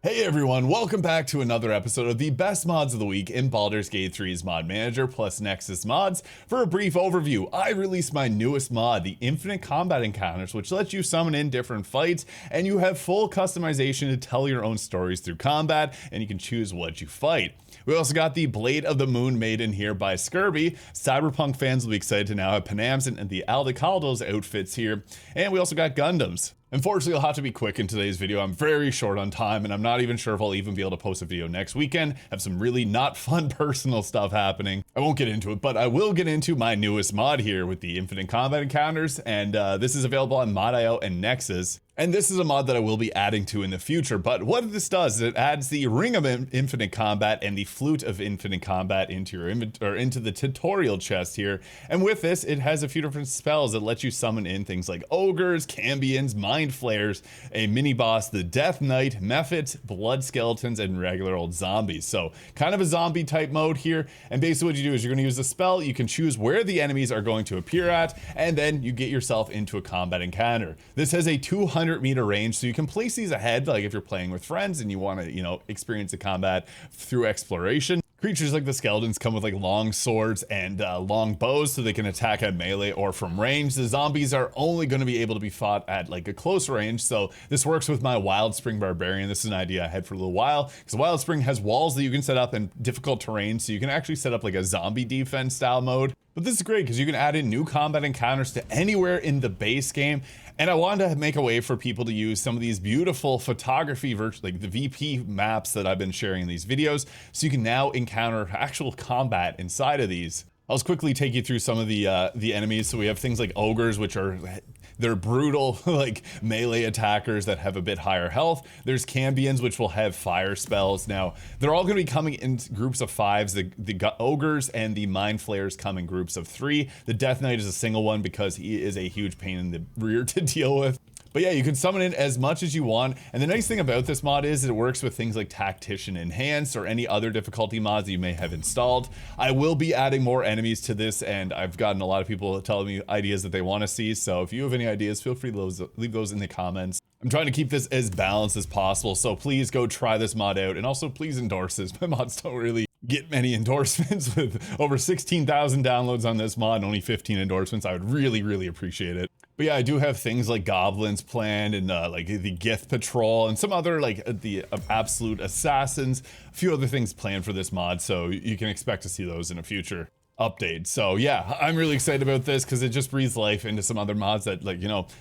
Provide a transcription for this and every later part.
Hey everyone, welcome back to another episode of the best mods of the week in Baldur's Gate 3's Mod Manager plus Nexus mods. For a brief overview, I released my newest mod, the Infinite Combat Encounters, which lets you summon in different fights, and you have full customization to tell your own stories through combat, and you can choose what you fight. We also got the Blade of the Moon Maiden here by Skirby. Cyberpunk fans will be excited to now have Panam's and the Aldecaldos outfits here, and we also got Gundams. Unfortunately, I'll have to be quick in today's video. I'm very short on time, and I'm not even sure if I'll even be able to post a video next weekend. I have some really not fun personal stuff happening. I won't get into it, but I will get into my newest mod here with the Infinite Combat Encounters, and this is available on Mod.io and Nexus. And this is a mod that I will be adding to in the future, but what this does is it adds the Ring of Infinite Combat and the Flute of Infinite Combat into your into the tutorial chest here. And with this, it has a few different spells that let you summon in things like ogres, cambions, mind flayers, a mini boss, the Death Knight, mephits, blood skeletons, and regular old zombies. So kind of a zombie type mode here. And basically what you do is you're going to use the spell, you can choose where the enemies are going to appear at, and then you get yourself into a combat encounter. This has a 200-meter range, so you can place these ahead, like if you're playing with friends and you want to, experience the combat through exploration. Creatures like the skeletons come with like long swords and long bows, so they can attack at melee or from range. The zombies are only going to be able to be fought at like a close range, so this works with my Wild Spring Barbarian. This is an idea I had for a little while, because Wild Spring has walls that you can set up in difficult terrain, so you can actually set up like a zombie defense style mode. But this is great because you can add in new combat encounters to anywhere in the base game. And I wanted to make a way for people to use some of these beautiful photography, like the VP maps that I've been sharing in these videos, so you can now encounter actual combat inside of these. I'll just quickly take you through some of the enemies. So we have things like ogres, which they're brutal, like melee attackers that have a bit higher health. There's cambions, which will have fire spells. Now, they're all going to be coming in groups of 5s. The ogres and the mind flayers come in groups of 3. The Death Knight is a single one because he is a huge pain in the rear to deal with. But yeah, you can summon in as much as you want. And the nice thing about this mod is it works with things like Tactician Enhanced or any other difficulty mods that you may have installed. I will be adding more enemies to this, and I've gotten a lot of people telling me ideas that they want to see. So if you have any ideas, feel free to leave those in the comments. I'm trying to keep this as balanced as possible, so please go try this mod out. And also please endorse this. My mods don't really get many endorsements. With over 16,000 downloads on this mod and only 15 endorsements, I would really appreciate it. But yeah, I do have things like goblins planned, and like the Gith Patrol, and some other like the absolute assassins, a few other things planned for this mod, so you can expect to see those in a future update. So yeah, I'm really excited about this because it just breathes life into some other mods that, like,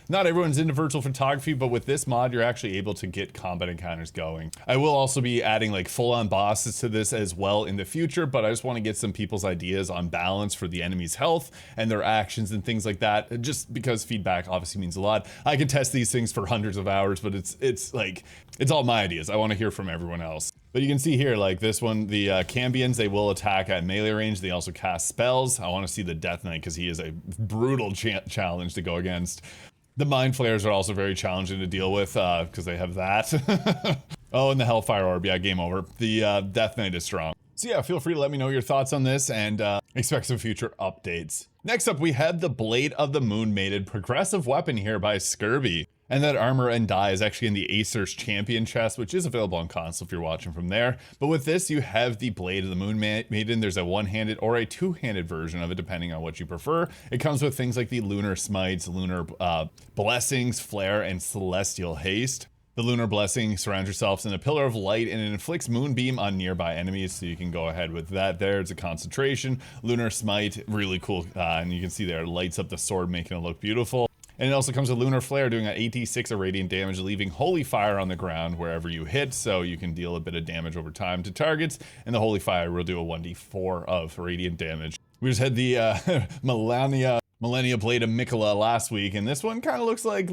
not everyone's into virtual photography, but with this mod you're actually able to get combat encounters going. I will also be adding like full-on bosses to this as well in the future, but I just want to get some people's ideas on balance for the enemy's health and their actions and things like that, just because feedback obviously means a lot. I can test these things for hundreds of hours, but it's all my ideas. I want to hear from everyone else. But you can see here, like this one, the cambions, they will attack at melee range. They also cast spells. I want to see the Death Knight because he is a brutal challenge to go against. The Mind Flayers are also very challenging to deal with because they have that. Oh, and the Hellfire Orb, yeah, game over. The Death Knight is strong. So yeah, feel free to let me know your thoughts on this, and expect some future updates. Next up, we have the Blade of the Moon Maiden progressive weapon here by Skirby. And that armor and die is actually in the Acer's Champion chest, which is available on console if you're watching from there. But with this, you have the Blade of the Moon Maiden. There's a one-handed or a two-handed version of it, depending on what you prefer. It comes with things like the Lunar Smites, Lunar Blessings, Flare, and Celestial Haste. The Lunar Blessing surrounds yourselves in a pillar of light, and it inflicts moonbeam on nearby enemies, so you can go ahead with that there. It's a concentration. Lunar Smite, really cool, and you can see there, it lights up the sword, making it look beautiful. And it also comes with Lunar Flare, doing an 86 of radiant damage, leaving Holy Fire on the ground wherever you hit, so you can deal a bit of damage over time to targets, and the Holy Fire will do a 1d4 of radiant damage. We just had the Millennia Blade of Mikola last week, and this one kind of looks like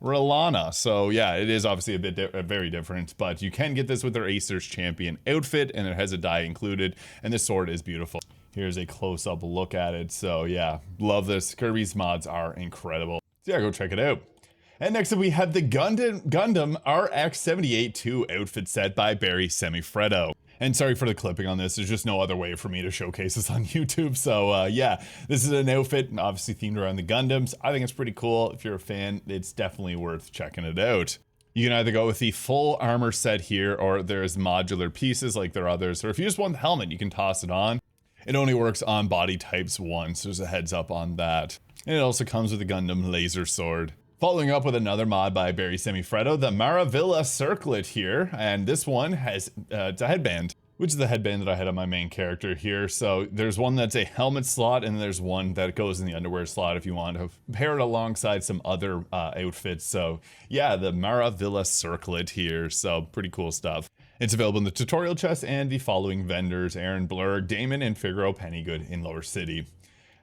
R'hllana. So yeah, it is obviously a bit very different, but you can get this with their Acer's Champion outfit, and it has a die included, and this sword is beautiful. Here's a close-up look at it. So yeah, love this. Kirby's mods are incredible. So yeah, go check it out. And next up we have the Gundam RX-78 2 outfit set by Barry Semifreddo. And sorry for the clipping on this, there's just no other way for me to showcase this on YouTube. So yeah, this is an outfit obviously themed around the Gundams. I think it's pretty cool. If you're a fan, it's definitely worth checking it out. You can either go with the full armor set here, or there's modular pieces like there are others, or if you just want the helmet, you can toss it on. It only works on body types 1, so there's a heads up on that. And it also comes with a Gundam laser sword. Following up with another mod by Barry Semifreddo, the Maravilla Circlet here, and this one has it's a headband, which is the headband that I had on my main character here. So there's one that's a helmet slot, and there's one that goes in the underwear slot if you want to pair it alongside some other outfits. So yeah, the Maravilla Circlet here, so pretty cool stuff. It's available in the tutorial chest and the following vendors: Aaron Blurg, Damon, and Figaro Pennygood in Lower City.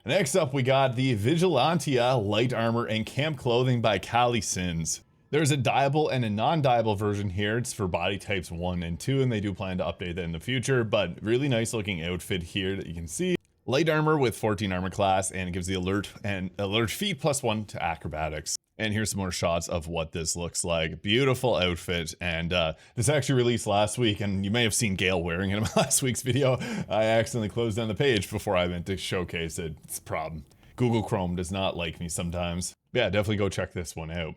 Next up, we got the Vigilantia light armor and camp clothing by Cali Sins. There's a dyeable and a non-dyeable version here. It's for body types 1 and 2, and they do plan to update that in the future, but really nice looking outfit here that you can see. Light armor with 14 armor class, and it gives the alert feet +1 to acrobatics. And here's some more shots of what this looks like. Beautiful outfit, and this actually released last week, and you may have seen Gale wearing it in my last week's video. I accidentally closed down the page before I meant to showcase it. It's a problem. Google Chrome does not like me sometimes. Yeah, definitely go check this one out.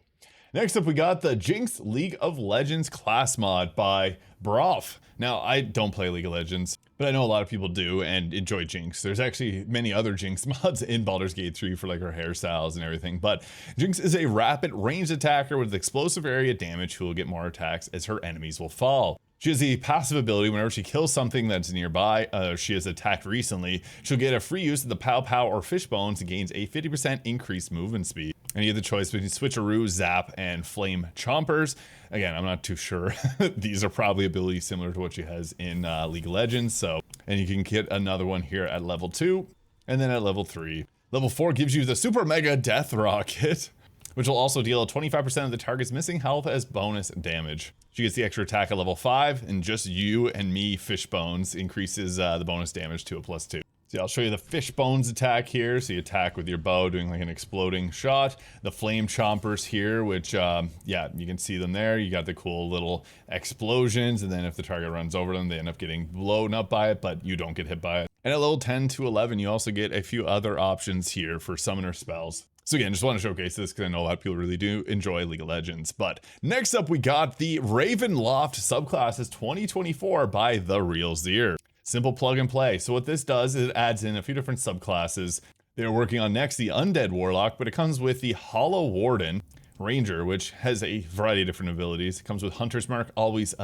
Next up, we got the Jinx League of Legends Class Mod by Broff. Now, I don't play League of Legends, but I know a lot of people do and enjoy Jinx. There's actually many other Jinx mods in Baldur's Gate 3 for like her hairstyles and everything, but Jinx is a rapid ranged attacker with explosive area damage who will get more attacks as her enemies will fall. She has a passive ability whenever she kills something that's nearby, she has attacked recently, she'll get a free use of the Pow Pow or Fish Bones and gains a 50% increased movement speed. And you have the choice between Switcheroo, Zap, and Flame Chompers. Again, I'm not too sure. These are probably abilities similar to what she has in League of Legends. So, and you can get another one here at level 2, and then at level 3. Level 4 gives you the Super Mega Death Rocket, which will also deal 25% of the target's missing health as bonus damage. She gets the extra attack at level 5, and just you and me, Fish Bones, increases the bonus damage to a +2. So I'll show you the Fish Bones attack here. So you attack with your bow, doing like an exploding shot. The Flame Chompers here, which, yeah, you can see them there. You got the cool little explosions, and then if the target runs over them, they end up getting blown up by it, but you don't get hit by it. And at level 10 to 11, you also get a few other options here for summoner spells. So again, just want to showcase this because I know a lot of people really do enjoy League of Legends. But next up, we got the Ravenloft Subclasses 2024 by The Real Zier. Simple plug and play. So what this does is it adds in a few different subclasses. They're working on next the Undead Warlock, but it comes with the Hollow Warden Ranger, which has a variety of different abilities. It comes with Hunter's Mark, always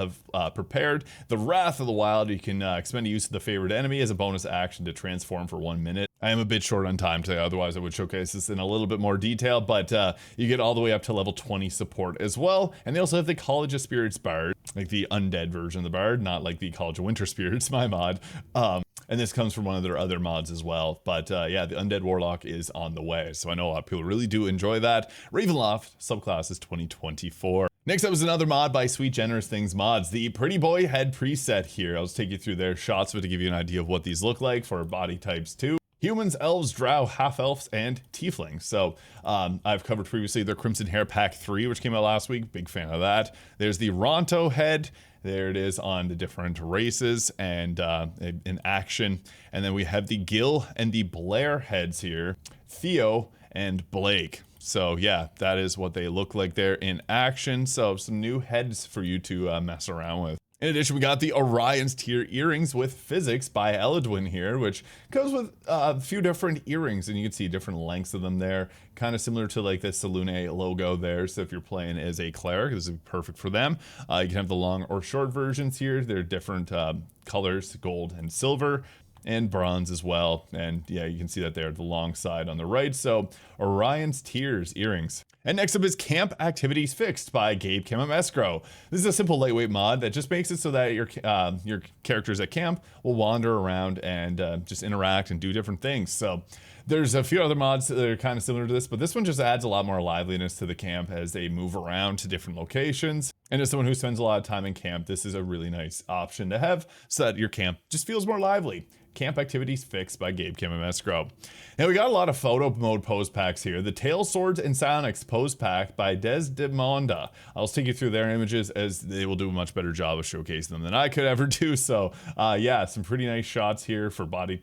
prepared. The Wrath of the Wild, you can expend the use of the favorite enemy as a bonus action to transform for 1 minute. I am a bit short on time today, otherwise I would showcase this in a little bit more detail, but you get all the way up to level 20 support as well. And they also have the College of Spirits Bard, like the undead version of the Bard, not like the College of Winter Spirits, my mod. And this comes from one of their other mods as well. But yeah, the Undead Warlock is on the way. So I know a lot of people really do enjoy that. Ravenloft Subclasses 2024. Next up is another mod by Sweet Generous Things Mods, the Pretty Boy Head preset here. I'll just take you through their shots to give you an idea of what these look like for body types too. Humans, elves, drow, half-elves, and tieflings. So I've covered previously their Crimson Hair Pack 3, which came out last week. Big fan of that. There's the Ronto head. There it is on the different races and in action. And then we have the Gil and the Blair heads here. Theo and Blake. So yeah, that is what they look like there in action. So some new heads for you to mess around with. In addition, we got the Orion's Tier Earrings with Physics by Eladwin here, which comes with a few different earrings, and you can see different lengths of them there, kind of similar to like the Salune logo there. So if you're playing as a cleric, this is perfect for them. You can have the long or short versions here. They're different colors, gold and silver, and bronze as well. And yeah, you can see that there, the long side on the right. So Orion's Tears earrings. And next up is Camp Activities Fixed by Gabe Kamamescro. This is a simple lightweight mod that just makes it so that your characters at camp will wander around and just interact and do different things. So there's a few other mods that are kind of similar to this, but this one just adds a lot more liveliness to the camp as they move around to different locations. And as someone who spends a lot of time in camp, this is a really nice option to have so that your camp just feels more lively. Camp Activities Fixed by Gabe Kamamescro. Now we got a lot of photo mode pose packs here. The Tail Swords and Psionics pose pack by Desdemonda. I'll take you through their images as they will do a much better job of showcasing them than I could ever do. So yeah, some pretty nice shots here for body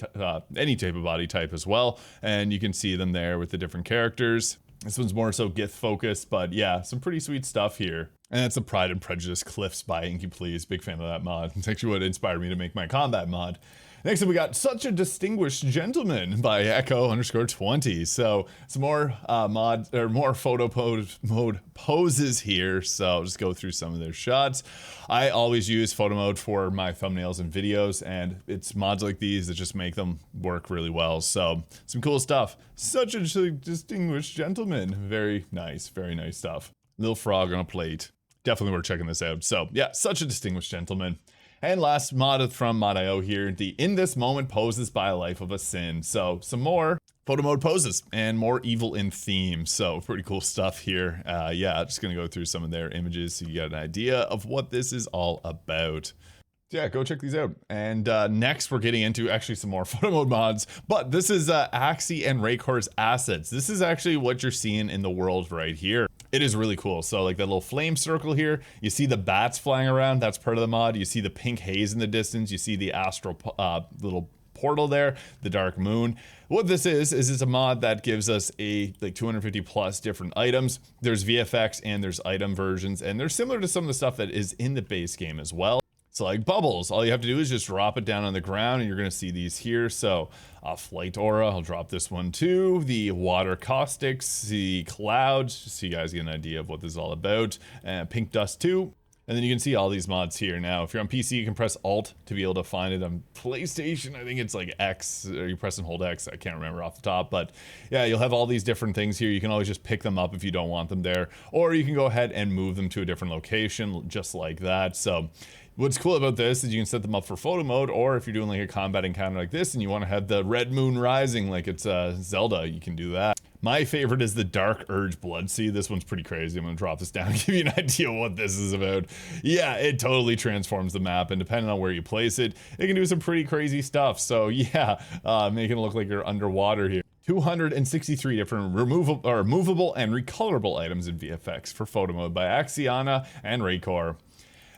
any type of body type as well. And you can see them there with the different characters. This one's more so Gith focused, but yeah, some pretty sweet stuff here. And that's the Pride and Prejudice Cliffs by Inky Please. Big fan of that mod. It's actually what inspired me to make my combat mod. Next up, we got Such a Distinguished Gentleman by Echo_20. So some more more photo mode poses here. So I'll just go through some of their shots. I always use photo mode for my thumbnails and videos, and it's mods like these that just make them work really well. So some cool stuff. Such a Distinguished Gentleman. Very nice stuff. Little frog on a plate. Definitely worth checking this out. So yeah, Such a Distinguished Gentleman. And last mod from Mod.io here, the In This Moment Poses by a Life of a Sin. So some more photo mode poses and more evil in theme. So pretty cool stuff here. Yeah, just gonna go through some of their images so you get an idea of what this is all about. Yeah, go check these out. And next we're getting into actually some more photo mode mods, but this is Axi and Rakor's Assets. This is actually what you're seeing in the world right here. It is really cool. So like that little flame circle here, you see the bats flying around, that's part of the mod. You see the pink haze in the distance, you see the astral little portal there, the dark moon. What this is it's a mod that gives us like 250 plus different items. There's VFX and there's item versions, and they're similar to some of the stuff that is in the base game as well. So like bubbles, all you have to do is just drop it down on the ground and you're gonna see these here. So flight aura, I'll drop this one too. The water caustics, the clouds, just so you guys get an idea of what this is all about. Pink dust too. And then you can see all these mods here. Now, if you're on PC, you can press Alt to be able to find it. On PlayStation, I think it's like X, or you press and hold X. I can't remember off the top, but yeah, you'll have all these different things here. You can always just pick them up if you don't want them there, or you can go ahead and move them to a different location, just like that. So what's cool about this is you can set them up for photo mode, or if you're doing like a combat encounter like this and you want to have the red moon rising like it's Zelda, you can do that. My favorite is the Dark Urge Bloodseed. This one's pretty crazy. I'm gonna drop this down and give you an idea of what this is about. Yeah, it totally transforms the map, and depending on where you place it, it can do some pretty crazy stuff. So yeah, making it look like you're underwater here. 263 different movable and recolorable items in VFX for photo mode by Axi and Rakor.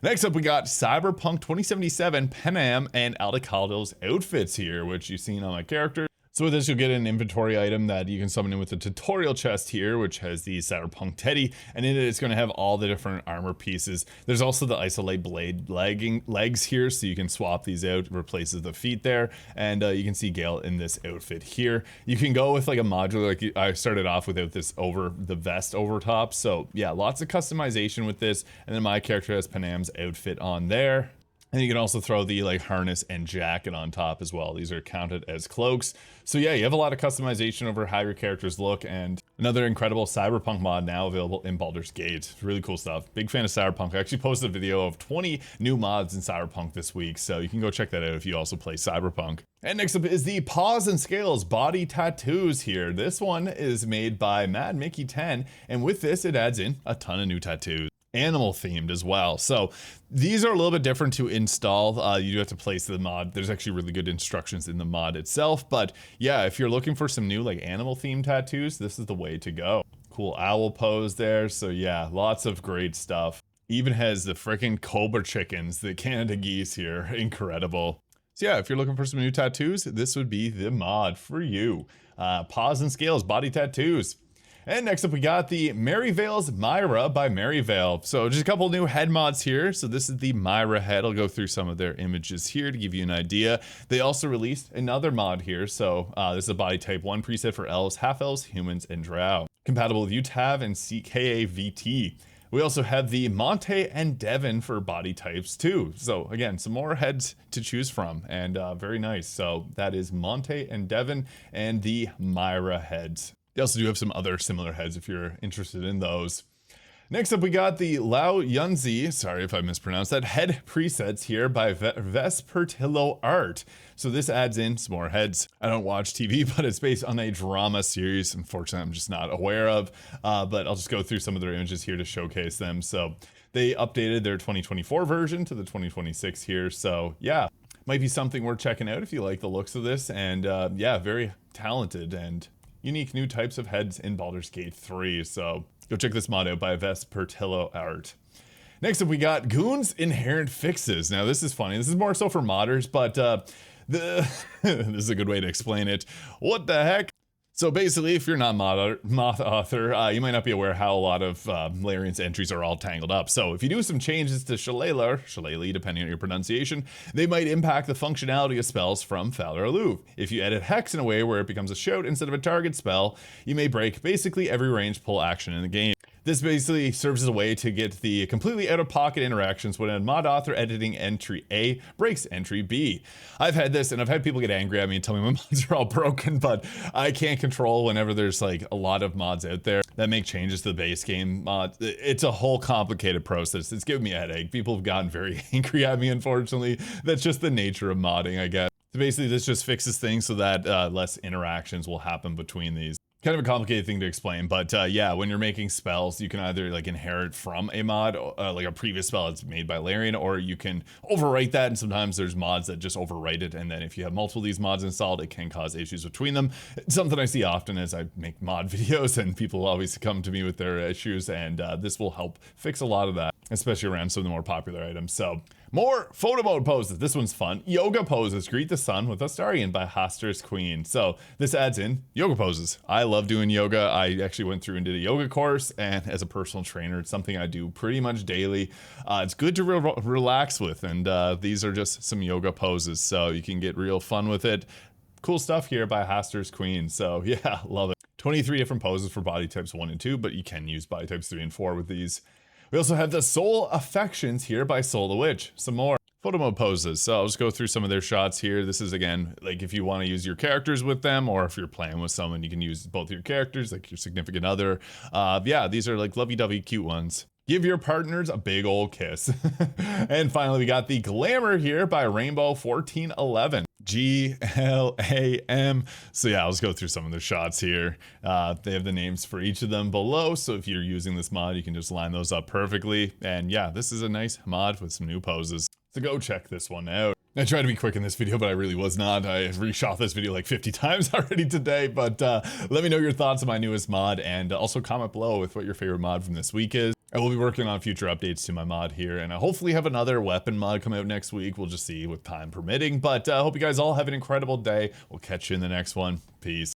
Next up, we got Cyberpunk 2077 Panam and Aldecaldos outfits here, which you've seen on my character. So with this, you'll get an inventory item that you can summon in with the tutorial chest here, which has the Cyberpunk Teddy, and in it, it's going to have all the different armor pieces. There's also the Isolate Blade legs here, so you can swap these out, replaces the feet there, and you can see Gale in this outfit here. You can go with like a modular, like I started off without this over the vest over top, so yeah, lots of customization with this, and then my character has Panam's outfit on there. And you can also throw the like harness and jacket on top as well. These are counted as cloaks. So yeah, you have a lot of customization over how your characters look, and another incredible Cyberpunk mod now available in Baldur's Gate. Really cool stuff. Big fan of Cyberpunk. I actually posted a video of 20 new mods in Cyberpunk this week, so you can go check that out if you also play Cyberpunk. And next up is the Paws and Scales body tattoos here. This one is made by Mad Mickey 10, and with this, it adds in a ton of new tattoos. Animal themed as well. So these are a little bit different to install. You do have to place the mod. There's actually really good instructions in the mod itself, but yeah, if you're looking for some new like animal themed tattoos, this is the way to go. Cool owl pose there. So yeah, lots of great stuff. Even has the freaking cobra chickens, the Canada geese here. Incredible. So yeah, if you're looking for some new tattoos, this would be the mod for you. Paws and Scales body tattoos. And next up, we got the Maryvale's Myra by Maryvale. So just a couple new head mods here. So this is the Myra head. I'll go through some of their images here to give you an idea. They also released another mod here. So this is a body type 1 preset for elves, half elves, humans, and drow. Compatible with UTAV and CKAVT. We also have the Monte and Devon for body types too. So again, some more heads to choose from, and very nice. So that is Monte and Devon and the Myra heads. They also do have some other similar heads if you're interested in those. Next up, we got the Luo Yunxi, sorry if I mispronounced that, head presets here by Vespertillo Art. So this adds in some more heads. I don't watch TV, but it's based on a drama series. Unfortunately, I'm just not aware of, but I'll just go through some of their images here to showcase them. So they updated their 2024 version to the 2026 here. So yeah, might be something worth checking out if you like the looks of this. And yeah, very talented and unique new types of heads in Baldur's Gate 3, so go check this mod out by Vespertillo Art. Next up, we got Goons Inherent Fixes. Now this is funny, this is more so for modders, but this is a good way to explain it. What the heck? So basically, if you're not mod author, you might not be aware how a lot of Larian's entries are all tangled up. So if you do some changes to Shillelagh, or Shillelagh, depending on your pronunciation, they might impact the functionality of spells from Fowler Louvre. If you edit Hex in a way where it becomes a shout instead of a target spell, you may break basically every range pull action in the game. This basically serves as a way to get the completely out-of-pocket interactions when a mod author editing entry A breaks entry B. I've had this, and I've had people get angry at me and tell me my mods are all broken, but I can't control whenever there's like a lot of mods out there that make changes to the base game mod. It's a whole complicated process. It's giving me a headache. People have gotten very angry at me, unfortunately. That's just the nature of modding, I guess. So basically, this just fixes things so that less interactions will happen between these. Kind of a complicated thing to explain, but yeah, when you're making spells, you can either like inherit from a mod, like a previous spell that's made by Larian, or you can overwrite that, and sometimes there's mods that just overwrite it, and then if you have multiple of these mods installed, it can cause issues between them. It's something I see often as I make mod videos, and people always come to me with their issues, and this will help fix a lot of that, especially around some of the more popular items. So, more photo mode poses. This one's fun. Yoga poses. Greet the sun with Astarion by Hoster's Queen. So this adds in yoga poses. I love doing yoga. I actually went through and did a yoga course, and as a personal trainer, it's something I do pretty much daily. It's good to relax with, and these are just some yoga poses, so you can get real fun with it. Cool stuff here by Hoster's Queen. So yeah, love it. 23 different poses for body types 1 and 2, but you can use body types 3 and 4 with these. We also have the SolAffections here by Soul the Witch. Some more photo mode poses. So I'll just go through some of their shots here. This is, again, like if you want to use your characters with them, or if you're playing with someone, you can use both your characters, like your significant other. Yeah, these are like lovey-dovey cute ones. Give your partners a big old kiss. And finally, we got the Glamour here by Rainbow 1411. GLAM. So yeah, let's go through some of the shots here. They have the names for each of them below, so if you're using this mod, you can just line those up perfectly. And yeah, this is a nice mod with some new poses. So go check this one out. I tried to be quick in this video, but I really was not. I reshot this video like 50 times already today, but let me know your thoughts on my newest mod, and also comment below with what your favorite mod from this week is. I will be working on future updates to my mod here, and I hopefully have another weapon mod come out next week. We'll just see with time permitting, but I hope you guys all have an incredible day. We'll catch you in the next one. Peace.